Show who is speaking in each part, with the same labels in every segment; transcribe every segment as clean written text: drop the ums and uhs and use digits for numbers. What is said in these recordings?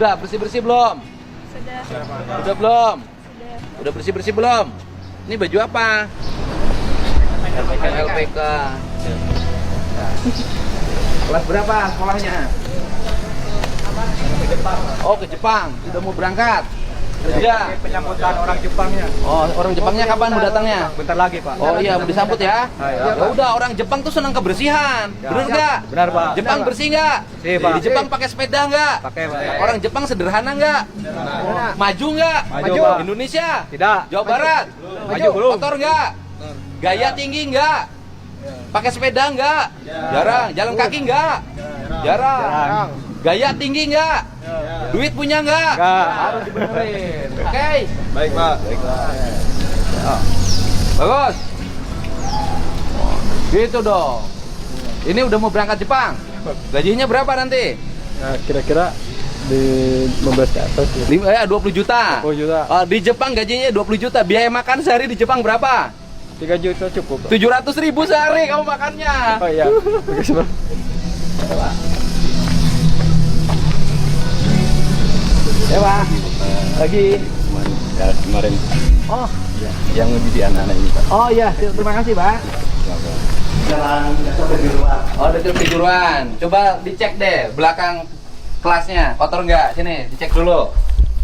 Speaker 1: Udah bersih-bersih belum?
Speaker 2: Sudah.
Speaker 1: Udah belum?
Speaker 2: Sudah.
Speaker 1: Udah bersih-bersih belum? Ini baju apa? LPK. Nah. Kelas berapa sekolahnya? Oh, ke Jepang. Sudah mau berangkat. Kerja.
Speaker 3: Penyambutan orang Jepangnya.
Speaker 1: Oh, orang Jepangnya kapan mau datangnya?
Speaker 3: Bentar lagi, Pak.
Speaker 1: Oh iya, mau disambut ya.
Speaker 3: Ya,
Speaker 1: Ya udah, orang Jepang tuh senang kebersihan. Bener nggak?
Speaker 3: Benar, Pak.
Speaker 1: Jepang bersih nggak?
Speaker 3: Iya, Pak.
Speaker 1: Di Jepang pakai sepeda nggak?
Speaker 3: Pakai, Pak.
Speaker 1: Orang Jepang sederhana nggak? Maju nggak?
Speaker 3: Maju, Pak.
Speaker 1: Indonesia?
Speaker 3: Tidak.
Speaker 1: Jawa Barat?
Speaker 3: Maju, belum.
Speaker 1: Kotor nggak? Gaya tinggi nggak? Pakai sepeda nggak? Jarang. Jalan kaki nggak? Jarang. Gaya tinggi nggak? Duit punya nggak?
Speaker 3: Nggak.
Speaker 1: Harus dibenerin. Oke.
Speaker 3: Baik, Pak.
Speaker 1: Bagus. Gitu dong. Ini udah mau berangkat Jepang. Gajinya berapa nanti?
Speaker 3: Nah, kira-kira di 15 ke atas ya.
Speaker 1: 20 juta.
Speaker 3: 20 juta.
Speaker 1: Oh, di Jepang gajinya 20 juta. Biaya makan sehari di Jepang berapa?
Speaker 3: 3 juta cukup, Pak.
Speaker 1: 700.000 sehari kamu makannya.
Speaker 3: Oh iya. Makasih, Pak.
Speaker 1: Ya, Pak. Lagi.
Speaker 3: Kemarin
Speaker 1: Oh,
Speaker 3: yang mendidik anak-anak ini, Pak.
Speaker 1: oh iya, terima kasih, Pak. Oh, dekat kejuruan. Coba dicek deh belakang kelasnya kotor nggak? Sini, dicek dulu.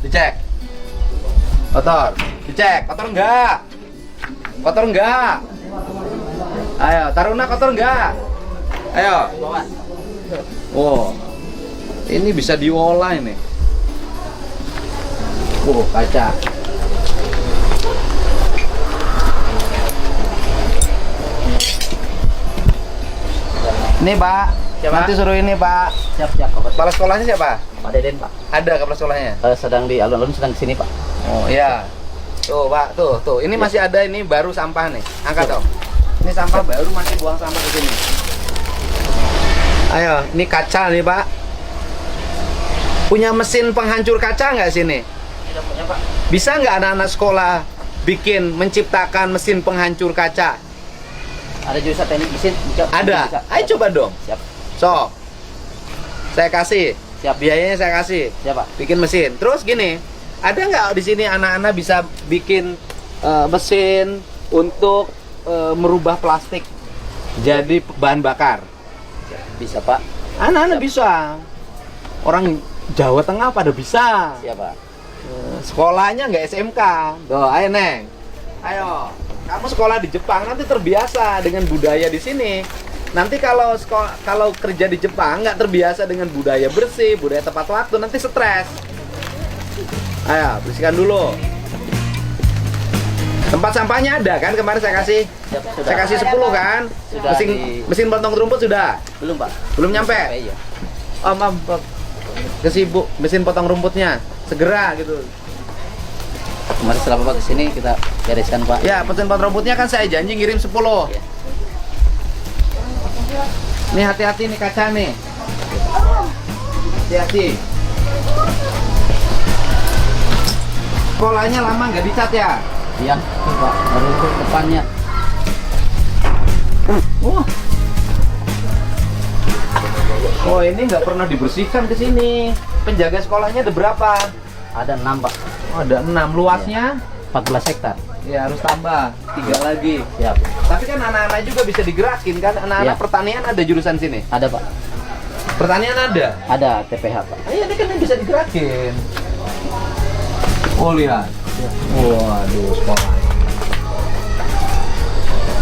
Speaker 1: Dicek. Kotor. Dicek. Kotor nggak? Kotor nggak? Ayo, Taruna kotor nggak? Ayo. Oh, ini bisa diolah ini. Kaca. Ini Pak,
Speaker 4: Siapa?
Speaker 1: nanti suruh ini Pak.
Speaker 4: Siap,
Speaker 1: Kepala sekolahnya siapa?
Speaker 4: Pak Deden, Pak.
Speaker 1: Ada kepala sekolahnya?
Speaker 4: Sedang di alun-alun, sedang di sini, Pak.
Speaker 1: Oh iya. Tuh Pak, tuh. Ini masih ada ini baru sampah nih. Angkat dong. Ini sampah baru masih buang sampah ke sini. Ayo, ini kaca nih Pak. Punya mesin penghancur kaca nggak sini?
Speaker 4: Tidak punya, Pak.
Speaker 1: Bisa nggak anak-anak sekolah menciptakan mesin penghancur kaca?
Speaker 4: Ada jurusan teknik mesin?
Speaker 1: Ada.
Speaker 4: Bisa.
Speaker 1: Ayo coba dong.
Speaker 4: Siap.
Speaker 1: So, saya kasih.
Speaker 4: Siap.
Speaker 1: Biayanya saya kasih.
Speaker 4: Siap, Pak.
Speaker 1: Bikin mesin. Terus gini, ada nggak di sini anak-anak bisa bikin mesin untuk merubah plastik jadi bahan bakar?
Speaker 4: Bisa, Pak.
Speaker 1: Anak-anak bisa. Orang Jawa Tengah pada bisa.
Speaker 4: Siap, Pak.
Speaker 1: Sekolahnya nggak SMK. Tuh, ayo Neng. Ayo. Kamu sekolah di Jepang nanti terbiasa dengan budaya di sini. Nanti kalau kerja di Jepang nggak terbiasa dengan budaya bersih, budaya tepat waktu, nanti stres. Ayo, bersihkan dulu. Tempat sampahnya ada kan? Kemarin saya kasih.
Speaker 4: Siap, sudah.
Speaker 1: Saya kasih 10 kan?
Speaker 4: Sudah
Speaker 1: Mesin potong rumput sudah?
Speaker 4: Belum, Pak.
Speaker 1: Belum nyampe?
Speaker 4: Iya.
Speaker 1: Om, kesibuk mesin potong rumputnya. Segera gitu.
Speaker 4: Kemarin setelah Bapak kesini, kita bereskan, Pak.
Speaker 1: Ya, mesin potong rumputnya kan saya janji ngirim 10.
Speaker 4: Iya.
Speaker 1: Nih hati-hati nih kaca nih. Hati-hati. Sekolahnya lama nggak dicat ya?
Speaker 4: Iya, Pak. Baru itu depannya.
Speaker 1: Oh, ini nggak pernah dibersihkan ke sini. Penjaga sekolahnya ada berapa?
Speaker 4: Ada 6, Pak.
Speaker 1: Oh, ada 6. Luasnya?
Speaker 4: 14 hektar.
Speaker 1: Ya, harus tambah 3 lagi.
Speaker 4: Siap.
Speaker 1: Tapi kan anak-anak juga bisa digerakin kan? Anak-anak
Speaker 4: Ya.
Speaker 1: pertanian ada jurusan sini.
Speaker 4: Ada, Pak.
Speaker 1: Pertanian ada.
Speaker 4: Ada TPH, Pak.
Speaker 1: Iya, ini kan bisa digerakin. Oh, lihat. Waduh, sekolah.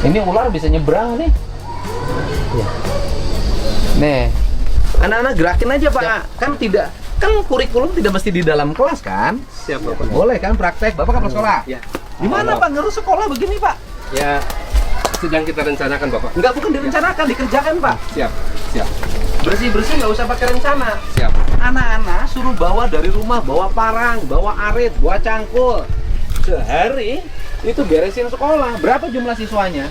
Speaker 1: Ini ular bisa nyebrang nih.
Speaker 4: Iya.
Speaker 1: Nih. Anak-anak gerakin aja, Pak. Kan kurikulum tidak mesti di dalam kelas kan?
Speaker 3: Siap, Bapak.
Speaker 1: Boleh kan praktek? Bapak kepala sekolah?
Speaker 3: Ya.
Speaker 1: Gimana Pak ngurus sekolah begini, Pak?
Speaker 3: Ya, sedang kita rencanakan, Bapak.
Speaker 1: Enggak, bukan direncanakan, dikerjakan, Pak.
Speaker 3: Siap. Siap.
Speaker 1: Bersih-bersih nggak usah pakai rencana.
Speaker 3: Siap.
Speaker 1: Anak-anak suruh bawa dari rumah, bawa parang, bawa arit, bawa cangkul. Sehari itu beresin sekolah. Berapa jumlah siswanya?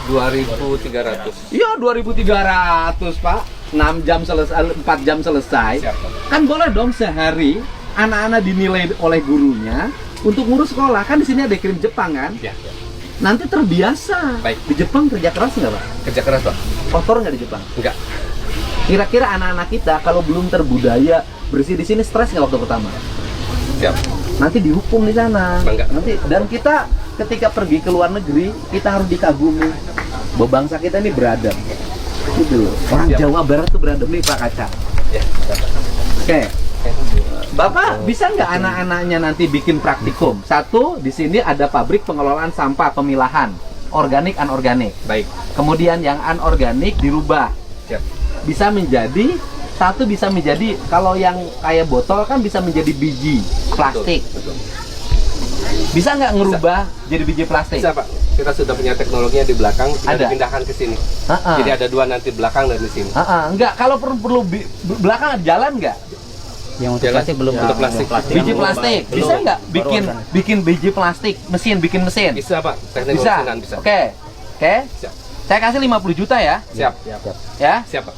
Speaker 3: 2.300.
Speaker 1: Iya, 2.300, Pak. 6 jam selesai, 4 jam selesai.
Speaker 3: Siap, Pak.
Speaker 1: Kan boleh dong sehari anak-anak dinilai oleh gurunya untuk ngurus sekolah. Kan di sini ada kirim Jepang kan?
Speaker 3: Ya.
Speaker 1: Nanti terbiasa.
Speaker 3: Baik.
Speaker 1: Di Jepang kerja keras nggak, Pak?
Speaker 3: Kerja keras, Pak.
Speaker 1: Kotor nggak di Jepang?
Speaker 3: Enggak.
Speaker 1: Kira-kira anak-anak kita kalau belum terbudaya bersih di sini stres nggak waktu pertama?
Speaker 2: Siap.
Speaker 1: Nanti dihukum di sana.
Speaker 2: Bangga.
Speaker 1: Nanti dan kita ketika pergi ke luar negeri kita harus dikagumi bahwa bangsa kita ini beradab. Gitu loh. Orang
Speaker 2: Siap.
Speaker 1: Jawa Barat tuh beradab nih Pak Kaca.
Speaker 2: Ya.
Speaker 1: Oke. Bapak bisa nggak anak-anaknya nanti bikin praktikum? Satu, di sini ada pabrik pengelolaan sampah pemilahan organik anorganik.
Speaker 2: Baik.
Speaker 1: Kemudian yang anorganik dirubah.
Speaker 2: Siap.
Speaker 1: Bisa menjadi kalau yang kayak botol kan bisa menjadi biji plastik.
Speaker 2: Betul.
Speaker 1: Bisa nggak ngerubah jadi biji plastik?
Speaker 2: Bisa, Pak. Kita sudah punya teknologinya di belakang, kita
Speaker 1: Ada.
Speaker 2: dipindahkan ke sini.
Speaker 1: Ha-ha.
Speaker 2: Jadi ada dua nanti belakang dan di sini.
Speaker 1: Enggak, kalau perlu belakang jalan nggak?
Speaker 4: Yang untuk
Speaker 2: Jalan.
Speaker 4: plastik belum.
Speaker 2: Untuk plastik.
Speaker 1: Biji plastik.
Speaker 4: Belum.
Speaker 1: Bisa nggak
Speaker 4: Baru
Speaker 1: bikin biji plastik, bikin mesin?
Speaker 2: Bisa, Pak. Teknik
Speaker 1: Bisa.
Speaker 2: mesingan bisa.
Speaker 1: Oke.
Speaker 2: Siap.
Speaker 1: Saya kasih 50 juta ya.
Speaker 2: Siap.
Speaker 1: Ya.
Speaker 2: Siap, Pak.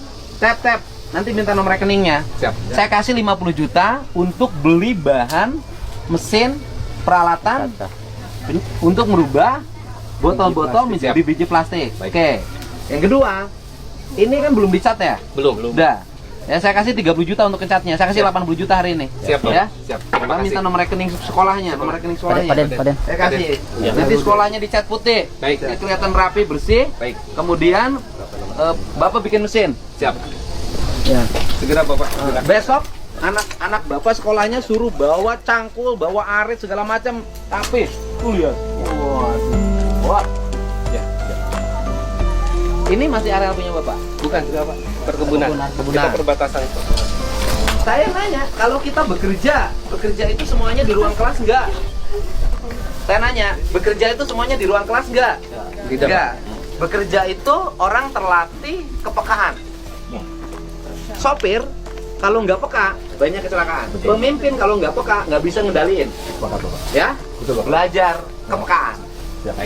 Speaker 1: Tap. Nanti minta nomor rekeningnya.
Speaker 2: Siap.
Speaker 1: Saya kasih 50 juta untuk beli bahan, mesin, peralatan untuk merubah botol-botol
Speaker 2: Biji plastik.
Speaker 1: menjadi biji plastik.
Speaker 2: Baik.
Speaker 1: Oke. Yang kedua, ini kan belum dicat ya?
Speaker 2: Belum.
Speaker 1: Udah. Ya, saya kasih 30 juta untuk catnya. Saya kasih
Speaker 2: Siap.
Speaker 1: 80 juta hari ini.
Speaker 2: Siap, Pak.
Speaker 1: Ya.
Speaker 2: Siap. Terima
Speaker 1: Bapak
Speaker 2: kasih.
Speaker 1: minta nomor rekening sekolahnya, nomor rekening sekolahnya.
Speaker 4: Paden.
Speaker 1: Saya kasih.
Speaker 2: Ya.
Speaker 1: Nanti sekolahnya dicat putih.
Speaker 2: Baik.
Speaker 1: Biar kelihatan rapi, bersih.
Speaker 2: Baik.
Speaker 1: Kemudian Bapak bikin mesin.
Speaker 2: Siap.
Speaker 1: Ya.
Speaker 2: Segera, Bapak. Segera.
Speaker 1: Besok anak-anak Bapak sekolahnya suruh bawa cangkul, bawa arit segala macam tapi tuh lihat. Wah.
Speaker 2: Ya.
Speaker 1: Ini masih areal punya Bapak?
Speaker 2: Bukan juga, Pak. Perkebunan. Kita perbatasan.
Speaker 1: Saya nanya, kalau kita bekerja itu semuanya di ruang kelas enggak? Saya nanya, bekerja itu semuanya di ruang kelas enggak?
Speaker 2: Tidak,
Speaker 1: Enggak. Bekerja itu orang terlatih kepekaan. Sopir kalau nggak peka banyak kecelakaan. Pemimpin kalau nggak peka nggak bisa ngendaliin. Ya, belajar kepekaan.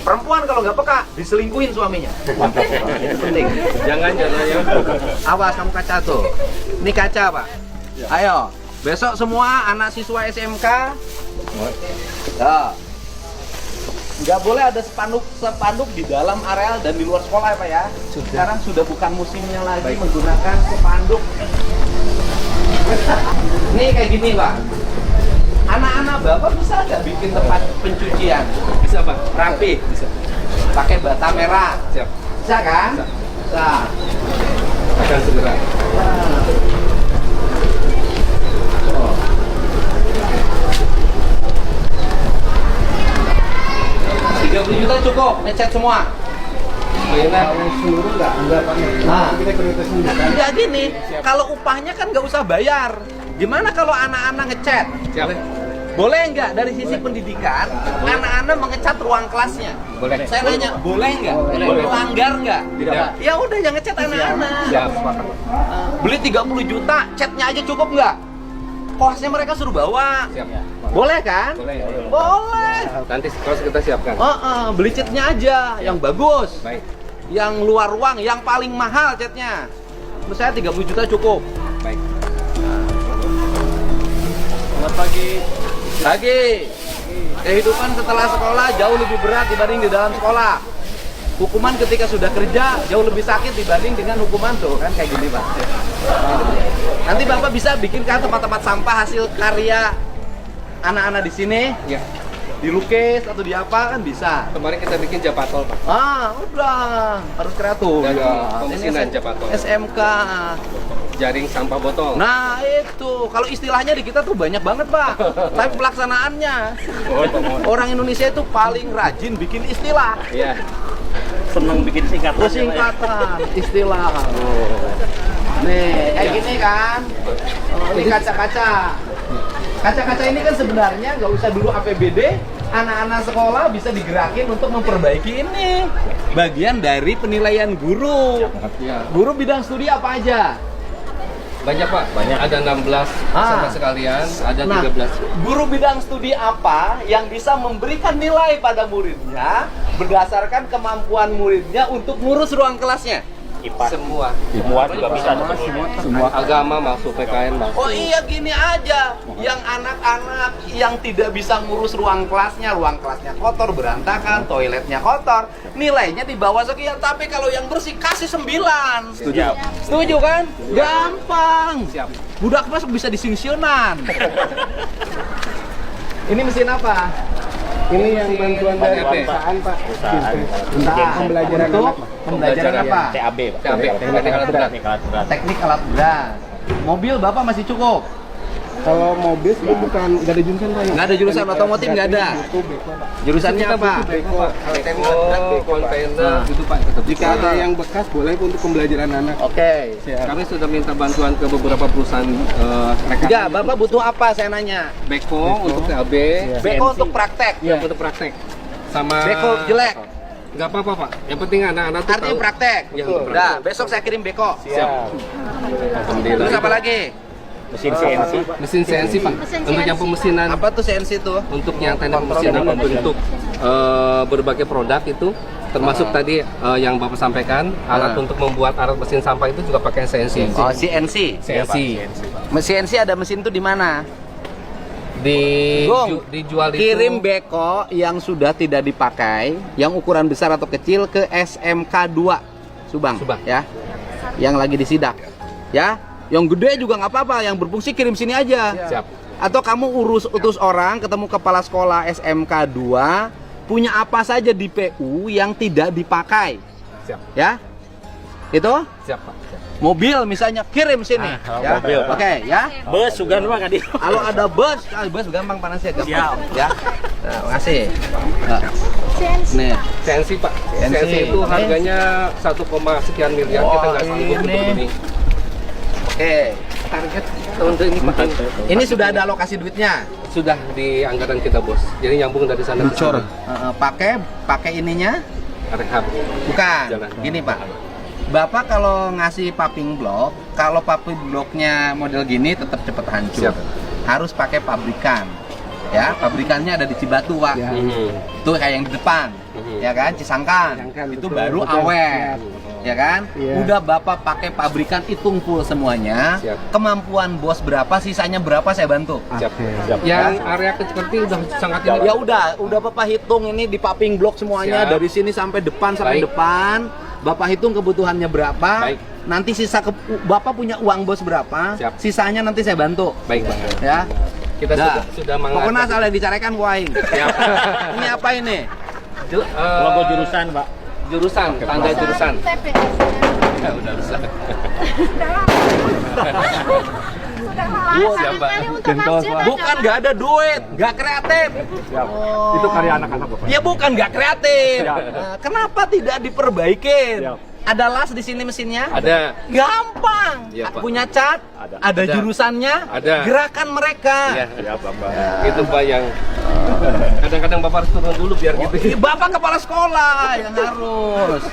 Speaker 1: Perempuan kalau nggak peka diselingkuhin suaminya. Itu penting.
Speaker 2: Jangan.
Speaker 1: Awas kamu kaca tuh. Ini kaca Pak. Ayo, besok semua anak siswa SMK. Ya. Nggak boleh ada spanduk di dalam areal dan di luar sekolah ya Pak ya. Sekarang sudah bukan musimnya lagi menggunakan spanduk. Nih kayak gini Pak. Anak-anak Bapak bisa nggak bikin tempat pencucian
Speaker 2: Bisa, Pak.
Speaker 1: rapi?
Speaker 2: Bisa.
Speaker 1: Pakai bata merah.
Speaker 2: Siap.
Speaker 1: Bisa kan? Bisa.
Speaker 2: Akan segera.
Speaker 1: 30 juta cukup, ngecat semua.
Speaker 3: Seluruh enggak
Speaker 1: Nah,
Speaker 3: kita prioritas
Speaker 1: enggak gini, kalau upahnya kan nggak usah bayar. Gimana kalau anak-anak ngecat?
Speaker 2: Siap.
Speaker 1: Boleh nggak dari sisi pendidikan, anak-anak mengecat ruang kelasnya?
Speaker 2: Boleh.
Speaker 1: Saya nanya, boleh nggak? Melanggar nggak?
Speaker 2: Tidak.
Speaker 1: Ya udah yang ngecat anak-anak.
Speaker 2: Siap.
Speaker 1: Beli 30 juta, catnya aja cukup nggak? Kosnya mereka suruh bawa.
Speaker 2: Siap.
Speaker 1: Boleh kan?
Speaker 2: Boleh.
Speaker 1: Boleh.
Speaker 2: Nanti kalau kita siapkan.
Speaker 1: Beli catnya aja, yang bagus.
Speaker 2: Baik.
Speaker 1: Yang luar ruang, yang paling mahal catnya. Menurut saya 30 juta cukup.
Speaker 2: Baik.
Speaker 3: Selamat pagi.
Speaker 1: Lagi, kehidupan setelah sekolah jauh lebih berat dibanding di dalam sekolah. Hukuman ketika sudah kerja jauh lebih sakit dibanding dengan hukuman tuh kan kayak gini Pak. Nanti Bapak bisa bikinkan tempat-tempat sampah hasil karya anak-anak di sini,
Speaker 2: Ya.
Speaker 1: dilukis atau di apa kan bisa.
Speaker 2: Kemarin kita bikin Japatol, Pak.
Speaker 1: Udah harus kreatif.
Speaker 2: Dari
Speaker 1: Ya,
Speaker 2: pemesinan
Speaker 1: ini
Speaker 2: Japatol.
Speaker 1: SMK.
Speaker 2: Jaring sampah botol.
Speaker 1: Nah itu, kalau istilahnya di kita tuh banyak banget Pak, tapi pelaksanaannya orang Indonesia itu paling rajin bikin istilah.
Speaker 2: Iya.
Speaker 3: Senang bikin singkatan.
Speaker 1: Singkatan, istilah. Nih, kayak gini kan. Ini kaca-kaca. Kaca-kaca ini kan sebenarnya nggak usah dulu APBD, anak-anak sekolah bisa digerakin untuk memperbaiki ini. Bagian dari penilaian guru.
Speaker 2: Iya.
Speaker 1: Guru bidang studi apa aja?
Speaker 2: Banyak, Pak. Banyak. Ada 16 sama sekalian, ada 13.
Speaker 1: Guru bidang studi apa yang bisa memberikan nilai pada muridnya berdasarkan kemampuan muridnya untuk ngurus ruang kelasnya?
Speaker 3: IPA.
Speaker 2: Semua.
Speaker 3: Semua juga bisa.
Speaker 2: Semua agama masuk, PKN masuk.
Speaker 1: Oh iya gini aja, yang anak-anak yang tidak bisa ngurus ruang kelasnya kotor, berantakan, toiletnya kotor, nilainya di bawah sekian, tapi kalau yang bersih kasih 9.
Speaker 2: Setuju.
Speaker 1: Setuju kan? Gampang.
Speaker 2: Siap.
Speaker 1: Budak mas bisa disingsionan. Ini mesin apa?
Speaker 3: Ini yang bantuan dari
Speaker 2: TAB.
Speaker 3: perusahaan, Pak.
Speaker 1: Untuk
Speaker 3: Pembelajaran
Speaker 1: untuk
Speaker 3: anak, Pak.
Speaker 1: pembelajaran apa?
Speaker 5: TAB, Pak.
Speaker 2: TAB, teknik alat berat.
Speaker 1: Teknik alat berat. Mobil Bapak masih cukup?
Speaker 3: Kalau mobil itu bukan, nggak ada jurusan, Pak.
Speaker 1: Nggak ada jurusan otomotif, nggak ada.
Speaker 3: Itu beko, Pak.
Speaker 1: Jurusannya apa?
Speaker 2: Beko, kontainer, gitu Pak. Tetap
Speaker 3: Jika ada yang bekas, boleh untuk pembelajaran anak.
Speaker 1: Oke.
Speaker 2: Kami sudah minta bantuan ke beberapa perusahaan rekan.
Speaker 1: Enggak, Bapak butuh apa saya nanya?
Speaker 2: Beko untuk TAB,
Speaker 1: Beko untuk praktek.
Speaker 2: ya untuk praktek. Sama
Speaker 1: Beko jelek.
Speaker 2: Nggak apa-apa Pak. Yang penting anak-anak tuh
Speaker 1: Artinya
Speaker 2: tahu.
Speaker 1: praktek.
Speaker 2: Iya, untuk praktek.
Speaker 1: Nah, besok saya kirim beko.
Speaker 2: Siap.
Speaker 1: Terus apa lagi?
Speaker 5: Mesin CNC.
Speaker 2: Mesin CNC Pak. Untuk yang pemesinan,
Speaker 1: Apa tuh CNC tuh?
Speaker 2: untuk yang teknik pemesinan membentuk berbagai produk itu, termasuk tadi yang Bapak sampaikan, alat untuk membuat alat mesin sampah itu juga pakai CNC.
Speaker 1: Oh, CNC.
Speaker 2: CNC.
Speaker 1: CNC ada mesin tuh di mana?
Speaker 2: Dijual itu.
Speaker 1: Kirim beko yang sudah tidak dipakai, yang ukuran besar atau kecil ke SMK 2 Subang,
Speaker 2: Subang.
Speaker 1: ya. Yang lagi disidak. Ya. Yang gede juga nggak apa-apa, yang berfungsi kirim sini aja.
Speaker 2: Siap.
Speaker 1: Atau kamu utus orang ketemu kepala sekolah SMK 2 punya apa saja di PU yang tidak dipakai.
Speaker 2: Siap.
Speaker 1: Ya. Itu
Speaker 2: Siap Pak. Siap.
Speaker 1: mobil misalnya kirim sini. Ya.
Speaker 5: mobil.
Speaker 1: Oke, ya.
Speaker 5: Bus juga Pak tadi.
Speaker 1: Kalau ada bus, bus gampang panasnya gampang. Ya. Nah, makasih. Nah, nih.
Speaker 2: CNC Pak.
Speaker 1: CNC.
Speaker 2: CNC itu harganya 1, sekian miliar.
Speaker 1: Wah,
Speaker 2: Kita nggak sanggup untuk
Speaker 1: ini.
Speaker 2: beli.
Speaker 1: Oke.
Speaker 2: Target tahun ini Pak.
Speaker 1: Ini sudah ada alokasi duitnya.
Speaker 2: Sudah di anggaran kita Bos. Jadi nyambung dari sana ke sana.
Speaker 1: Pakai ininya?
Speaker 2: Rehab.
Speaker 1: Bukan.
Speaker 2: Jalan.
Speaker 1: Gini, Pak. Bapak kalau ngasih paving block, kalau paving blocknya model gini tetap cepat hancur.
Speaker 2: Siap.
Speaker 1: Harus pakai pabrikan. Ya, pabrikannya ada di Cibatu, Pak.
Speaker 3: Ya.
Speaker 1: Tuh kayak yang di depan. Ya kan, Cisangkan.
Speaker 3: Cisangkan,
Speaker 1: Itu
Speaker 3: betul.
Speaker 1: baru
Speaker 3: Betul.
Speaker 1: awet. Ya kan?
Speaker 3: Iya.
Speaker 1: Udah Bapak pakai pabrikan, hitung full semuanya.
Speaker 2: Siap.
Speaker 1: Kemampuan bos berapa, sisanya berapa saya bantu.
Speaker 2: Siap.
Speaker 3: Oke.
Speaker 2: Yang area seperti udah sangat ini.
Speaker 1: Ya udah Bapak hitung ini di paving block semuanya.
Speaker 2: Siap.
Speaker 1: Dari sini sampai depan
Speaker 2: Baik.
Speaker 1: depan. Bapak hitung kebutuhannya berapa.
Speaker 2: Baik.
Speaker 1: Nanti sisa Bapak punya uang bos berapa?
Speaker 2: Siap.
Speaker 1: Sisanya nanti saya bantu.
Speaker 2: Baik Pak.
Speaker 1: Ya.
Speaker 2: Kita
Speaker 1: Dah.
Speaker 2: sudah
Speaker 1: Pokoknya
Speaker 2: mengangkat.
Speaker 1: asal dicarikan waing.
Speaker 2: Siap.
Speaker 1: Ini apa ini?
Speaker 5: Logo jurusan, Pak.
Speaker 2: Jurusan, tanda jurusan. Ya, udah bisa. Siapa?
Speaker 1: Bukan nggak ada duit, nggak kreatif. Oh.
Speaker 3: Itu karya anak-anak, Bapak.
Speaker 1: Ya bukan nggak kreatif.
Speaker 3: Siap.
Speaker 1: Nah, kenapa tidak diperbaikin?
Speaker 3: Siap.
Speaker 1: Ada las di sini mesinnya?
Speaker 2: Ada.
Speaker 1: Gampang.
Speaker 2: Iya, Pak.
Speaker 1: Punya cat?
Speaker 3: Ada.
Speaker 1: Ada
Speaker 2: Ada.
Speaker 1: jurusannya?
Speaker 2: Ada.
Speaker 1: Gerakan mereka.
Speaker 2: Iya.
Speaker 3: Ya, Bapak.
Speaker 2: Itu Pak yang kadang-kadang Bapak harus turun dulu biar gitu.
Speaker 1: Ih, Bapak kepala sekolah yang harus.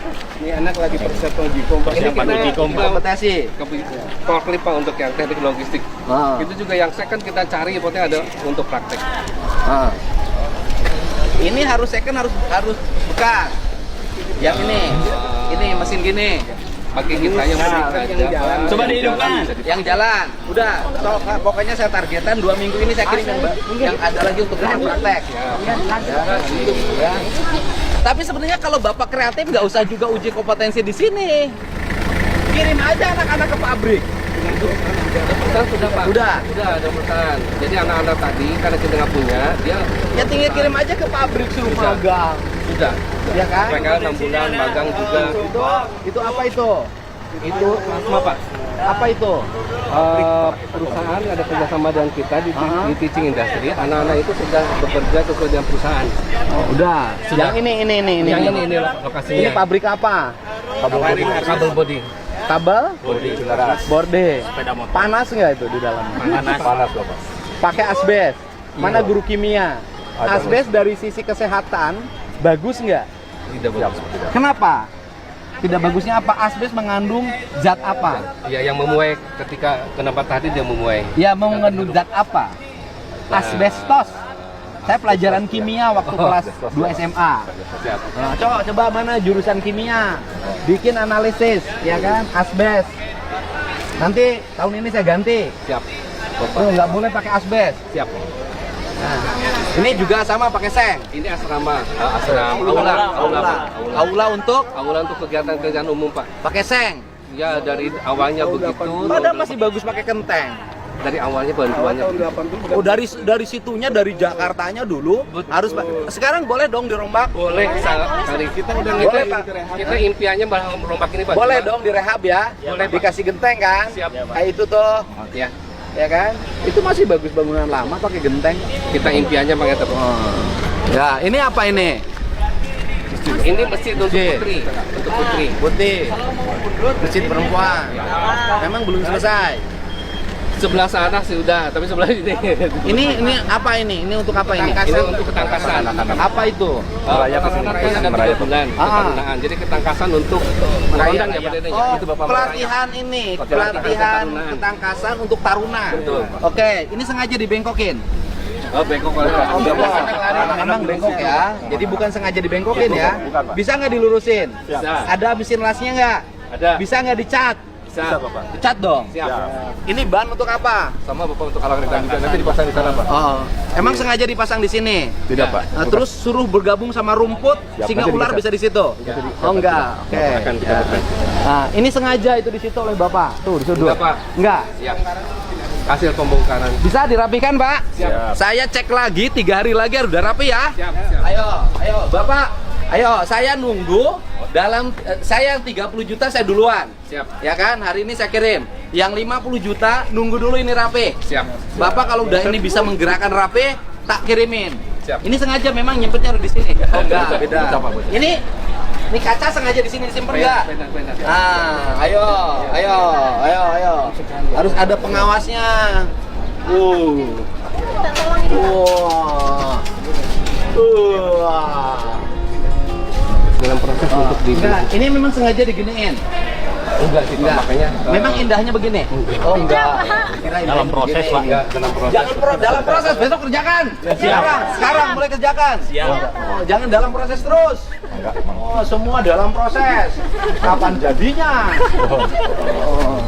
Speaker 3: Ini anak lagi persiapan uji kompas.
Speaker 2: Ini
Speaker 5: Persiapan
Speaker 2: kita
Speaker 5: uji kompas.
Speaker 1: Kompetisi.
Speaker 2: forklift Pak untuk yang teknik logistik.
Speaker 1: Ah.
Speaker 2: Itu juga yang second kita cari pokoknya ada untuk praktek.
Speaker 1: Ah. Ini harus second harus bekas. Yang ini mesin gini.
Speaker 2: Pakai kita yang penting aja.
Speaker 3: jalan.
Speaker 2: Pak.
Speaker 5: Coba dihidupkan.
Speaker 1: Yang jalan. Udah, pokoknya saya targetan 2 minggu ini saya kirim yang ada lagi untuk praktek. Ya. Tapi sebenarnya kalau Bapak kreatif nggak usah juga uji kompetensi di sini. Kirim aja anak-anak ke pabrik.
Speaker 2: Perusahaan sudah Pak.
Speaker 1: Udah.
Speaker 2: ada perusahaan. Jadi anak-anak tadi karena kita nggak punya, dia
Speaker 1: Ya tinggal kirim aja ke pabrik suruh
Speaker 2: Bisa.
Speaker 1: magang.
Speaker 2: sudah.
Speaker 1: Ya kan?
Speaker 2: Mereka 6 bulan magang juga.
Speaker 1: Itu apa itu?
Speaker 2: Itu Asma Pak.
Speaker 1: Apa itu?
Speaker 2: Perusahaan ada kerjasama dengan kita di
Speaker 1: Aha.
Speaker 2: teaching industry. Anak-anak itu sudah bekerja sesuai dengan perusahaan.
Speaker 1: Udah. Yang ini.
Speaker 2: Yang ini lokasinya.
Speaker 1: Ini pabrik apa?
Speaker 2: Kabel body.
Speaker 1: Kabel?
Speaker 2: Body.
Speaker 1: Borde.
Speaker 5: Sepeda motor.
Speaker 1: Panas nggak itu di dalamnya?
Speaker 5: Panas, Bapak.
Speaker 1: Pakai asbes. Mana guru kimia? Asbes dari sisi kesehatan bagus nggak?
Speaker 2: Tidak bagus.
Speaker 1: Kenapa? Tidak bagusnya apa? Asbes mengandung zat apa?
Speaker 2: Ya yang memuai ketika kena patah hati dia memuai.
Speaker 1: Ya mengandung zat apa? Asbestos. Saya pelajaran kimia waktu kelas 2 SMA.
Speaker 2: Siap.
Speaker 1: Nah, coba mana jurusan kimia? Bikin analisis, ya kan? Asbes. Nanti tahun ini saya ganti.
Speaker 2: Siap.
Speaker 1: Oh, nggak boleh pakai asbes.
Speaker 2: Siap.
Speaker 1: Nah, ini juga sama pakai seng.
Speaker 2: Ini asrama. Aula.
Speaker 1: Aula untuk
Speaker 2: Aula untuk kegiatan-kegiatan umum Pak.
Speaker 1: pakai seng.
Speaker 2: Ya dari awalnya begitu.
Speaker 1: Padahal masih bagus pakai kenteng.
Speaker 2: dari awalnya bantuannya.
Speaker 1: Oh, dari situnya, dari Jakartanya dulu harus sekarang boleh dong dirombak?
Speaker 2: Boleh sekali. Kita udah
Speaker 1: Boleh, Pak.
Speaker 2: kita impiannya merombak ini Pak.
Speaker 1: Boleh dong direhab ya?
Speaker 2: Boleh, Pak.
Speaker 1: Dikasih genteng kan?
Speaker 2: Siap.
Speaker 1: Kayak itu tuh.
Speaker 2: Ya,
Speaker 1: Ya kan? Itu masih bagus bangunan lama pakai genteng.
Speaker 2: kita impiannya pakai terus.
Speaker 1: Ya, ini apa ini?
Speaker 2: Ini masjid untuk putri,
Speaker 1: Putih. Masjid perempuan. Memang belum selesai.
Speaker 2: Sebelah sana sih udah, tapi sebelah ini.
Speaker 1: Ini apa ini? Ini untuk apa ini?
Speaker 2: Ini untuk ketangkasan.
Speaker 1: Apa itu?
Speaker 2: Karena kan ada 3 bulan ketarunaan. Jadi ketangkasan untuk merayang ya Pak Dede.
Speaker 1: Oh,
Speaker 2: Itu Bapak
Speaker 1: pelatihan ini, pelatihan ketangkasan untuk taruna.
Speaker 2: Betul.
Speaker 1: Oke, ini sengaja dibengkokin.
Speaker 2: Oh, bengkok
Speaker 1: Memang bengkok ya. Jadi bukan sengaja dibengkokin ya. Bisa nggak dilurusin?
Speaker 2: Bisa.
Speaker 1: Ada mesin lasnya nggak?
Speaker 2: Ada.
Speaker 1: Bisa nggak dicat?
Speaker 2: Bisa.
Speaker 1: Dicat dong.
Speaker 2: Siap.
Speaker 1: Ini ban untuk apa?
Speaker 2: Sama Bapak untuk alat rekan juga nanti dipasang di sana Pak.
Speaker 1: Oh, emang sengaja dipasang di sini?
Speaker 2: Tidak Pak.
Speaker 1: Nah, terus suruh bergabung sama rumput sehingga ular bisa di situ. Oh enggak. Oke.
Speaker 2: Akan kita
Speaker 1: Ya.
Speaker 2: buka.
Speaker 1: Nah, ini sengaja itu di situ oleh Bapak. Tuh, di situ.
Speaker 2: Enggak, Pak.
Speaker 1: Enggak.
Speaker 2: Siap. Hasil pembongkaran.
Speaker 1: Bisa dirapikan, Pak?
Speaker 2: Siap.
Speaker 1: Saya cek lagi 3 hari lagi harus udah rapi ya.
Speaker 2: Siap.
Speaker 1: Ayo, Bapak. Ayo, saya nunggu dalam saya yang 30 juta saya duluan.
Speaker 2: Siap.
Speaker 1: Ya kan? Hari ini saya kirim. Yang 50 juta nunggu dulu ini rapi.
Speaker 2: Siap.
Speaker 1: Bapak kalau udah ini bisa menggerakkan rapi, tak kirimin.
Speaker 2: Siap.
Speaker 1: Ini sengaja memang nyempetnya harus di sini. Oh enggak, beda. Ini kaca sengaja di sini disimpan enggak?
Speaker 2: Benar.
Speaker 1: Ah, ayo. Harus ada pengawasnya.
Speaker 2: Dalam proses untuk di
Speaker 1: Enggak, ini memang sengaja diginiin.
Speaker 2: enggak sih Pak,
Speaker 1: Enggak.
Speaker 2: makanya
Speaker 1: Memang indahnya begini. Oh enggak.
Speaker 5: Dalam proses, Pak.
Speaker 2: enggak dalam proses.
Speaker 1: Jangan dalam proses, besok kerjakan. Sekarang mulai kerjakan. Oh, jangan dalam proses terus. Oh, semua dalam proses. Kapan jadinya? Oh.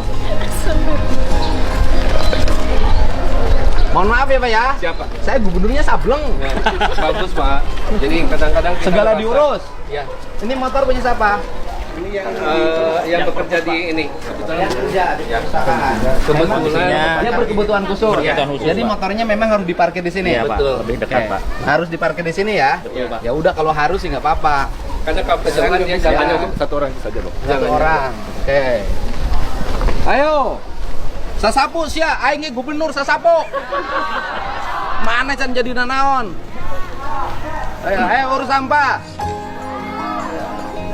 Speaker 1: Mohon maaf ya Pak ya.
Speaker 2: Siapa?
Speaker 1: Saya gubernurnya sableng.
Speaker 2: Bagus Pak. Jadi kadang-kadang kita
Speaker 1: Segala
Speaker 2: merasa-
Speaker 1: diurus.
Speaker 2: Ya.
Speaker 1: Ini motor punya siapa?
Speaker 2: Yang bekerja di ini kebetulan
Speaker 1: Yang kerja di perusahaan.
Speaker 2: kebetulan
Speaker 1: Dia berkebutuhan khusus.
Speaker 5: Berkebutuhan khusus,
Speaker 1: Jadi
Speaker 5: Pak.
Speaker 1: motornya memang harus diparkir di sini.
Speaker 5: Iya, Pak.
Speaker 2: Betul.
Speaker 5: Lebih dekat,
Speaker 1: Oke.
Speaker 5: Pak.
Speaker 1: Harus diparkir di sini ya.
Speaker 2: Betul, Pak.
Speaker 1: Ya udah kalau harus sih nggak apa-apa.
Speaker 2: karena kebetulan dia jalannya untuk satu orang saja loh.
Speaker 1: Satu orang. Oke. Ayo. Sasapu sia, aing ge gubernur sasapu. Mana can jadi nanaon? Ayo urus sampah.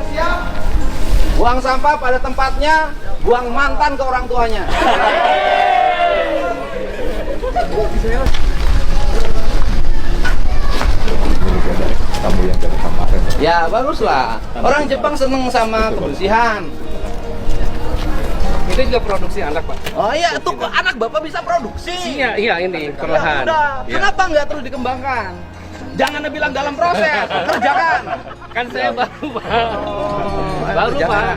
Speaker 1: Siap. Buang sampah pada tempatnya, buang mantan ke orang tuanya.
Speaker 3: Kamu yang jadi kemarin.
Speaker 1: Ya baguslah. Orang Jepang seneng sama kebersihan.
Speaker 2: Itu juga produksi anak Pak.
Speaker 1: Oh iya, itu anak bapak bisa produksi.
Speaker 2: Iya ini
Speaker 1: Ya
Speaker 2: perlahan.
Speaker 1: udah,
Speaker 2: Ya.
Speaker 1: kenapa nggak terus dikembangkan? Jangan bilang dalam proses, kerjakan.
Speaker 2: Kan saya baru Pak.
Speaker 1: Ayo
Speaker 2: Baru
Speaker 1: kerjakan.
Speaker 2: Pak.